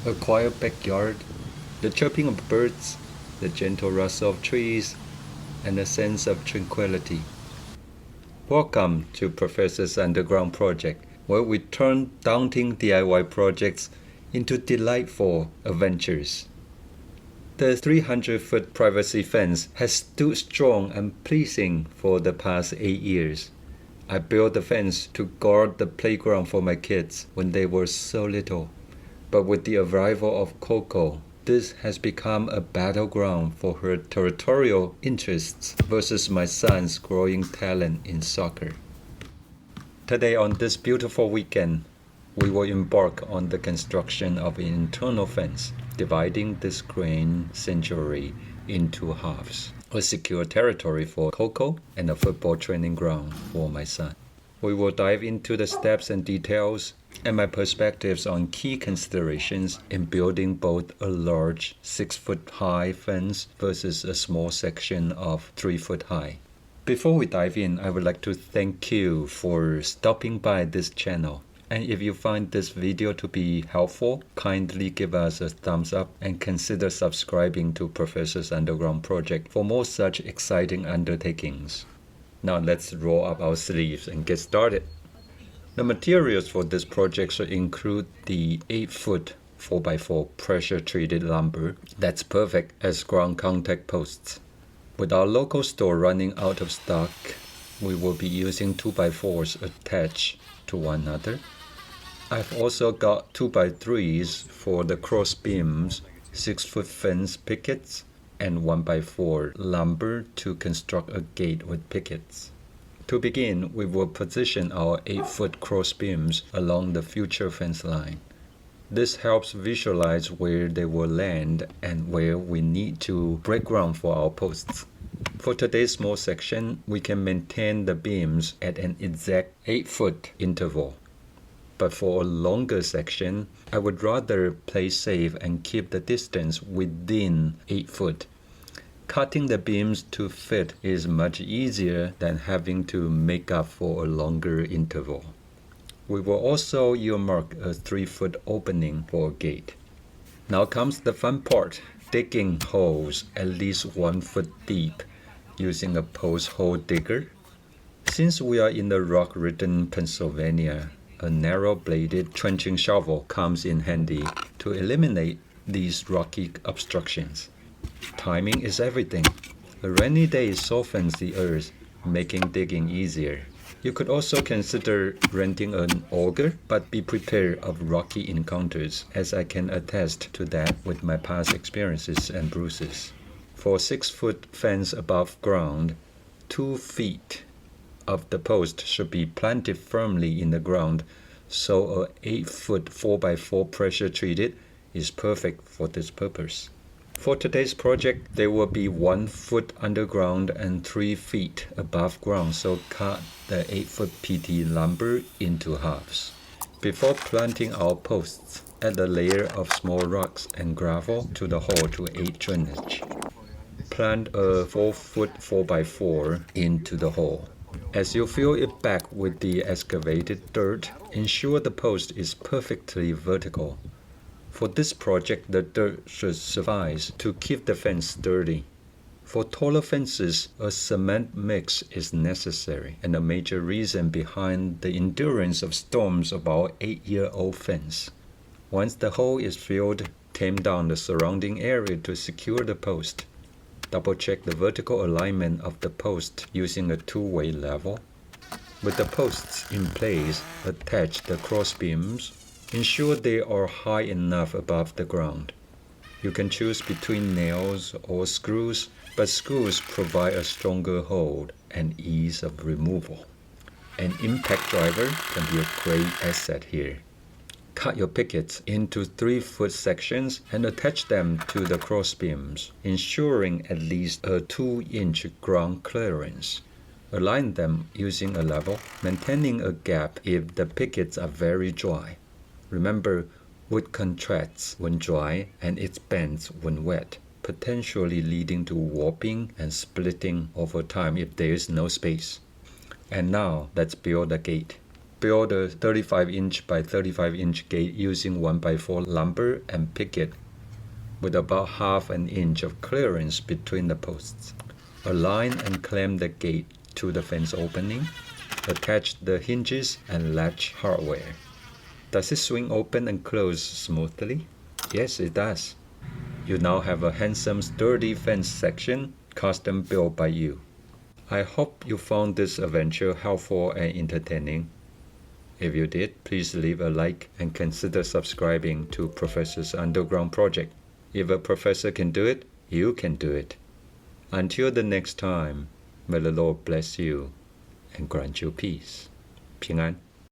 A quiet backyard, the chirping of birds, the gentle rustle of trees, and a sense of tranquility. Welcome to Professor's Underground Project, where we turn daunting DIY projects into delightful adventures. The 300-foot privacy fence has stood strong and pleasing for the past 8 years. I built the fence to guard the playground for my kids when they were so little. But with the arrival of Coco, this has become a battleground for her territorial interests versus my son's growing talent in soccer. Today, on this beautiful weekend, we will embark on the construction of an internal fence, dividing this grand sanctuary into halves. A secure territory for Coco and a football training ground for my son. We will dive into the steps and details and my perspectives on key considerations in building both a large 6-foot-high fence versus a small section of 3-foot high. Before we dive in, I would like to thank you for stopping by this channel. And if you find this video to be helpful, kindly give us a thumbs up and consider subscribing to Professor's Underground Project for more such exciting undertakings. Now let's roll up our sleeves and get started. The materials for this project should include the 8-foot 4x4 pressure-treated lumber that's perfect as ground contact posts. With our local store running out of stock, we will be using 2x4s attached to one another. I've also got 2x3s for the cross beams, 6-foot fence pickets, and 1x4 lumber to construct a gate with pickets. To begin, we will position our 8-foot cross beams along the future fence line. This helps visualize where they will land and where we need to break ground for our posts. For today's small section, we can maintain the beams at an exact 8-foot interval. But for a longer section, I would rather play safe and keep the distance within 8 foot. Cutting the beams to fit is much easier than having to make up for a longer interval. We will also earmark a 3-foot opening for a gate. Now comes the fun part, digging holes at least 1 foot deep using a post hole digger. Since we are in the rock-ridden Pennsylvania, a narrow-bladed trenching shovel comes in handy to eliminate these rocky obstructions. Timing is everything. A rainy day softens the earth, making digging easier. You could also consider renting an auger, but be prepared of rocky encounters, as I can attest to that with my past experiences and bruises. For a 6-foot fence above ground, 2 feet of the post should be planted firmly in the ground, so a 8-foot 4x4 pressure treated is perfect for this purpose. For today's project, there will be 1 foot underground and 3 feet above ground, so cut the 8-foot PT lumber into halves. Before planting our posts, add a layer of small rocks and gravel to the hole to aid drainage. Plant a 4-foot 4x4 into the hole. As you fill it back with the excavated dirt, ensure the post is perfectly vertical. For this project, the dirt should suffice to keep the fence sturdy. For taller fences, a cement mix is necessary, and a major reason behind the endurance of storms of our 8-year-old fence. Once the hole is filled, tame down the surrounding area to secure the post. Double-check the vertical alignment of the post using a 2-way level. With the posts in place, attach the cross beams. Ensure they are high enough above the ground. You can choose between nails or screws, but screws provide a stronger hold and ease of removal. An impact driver can be a great asset here. Cut your pickets into 3-foot sections and attach them to the cross beams, ensuring at least a 2-inch ground clearance. Align them using a level, maintaining a gap if the pickets are very dry. Remember, wood contracts when dry and it bends when wet, potentially leading to warping and splitting over time if there is no space. And now let's build a gate. Build a 35-inch by 35-inch gate using 1x4 lumber and picket with about half an inch of clearance between the posts. Align and clamp the gate to the fence opening. Attach the hinges and latch hardware. Does it swing open and close smoothly? Yes, it does. You now have a handsome, sturdy fence section, custom built by you. I hope you found this adventure helpful and entertaining. If you did, please leave a like and consider subscribing to Professor's Underground Project. If a professor can do it, you can do it. Until the next time, may the Lord bless you and grant you peace. 平安。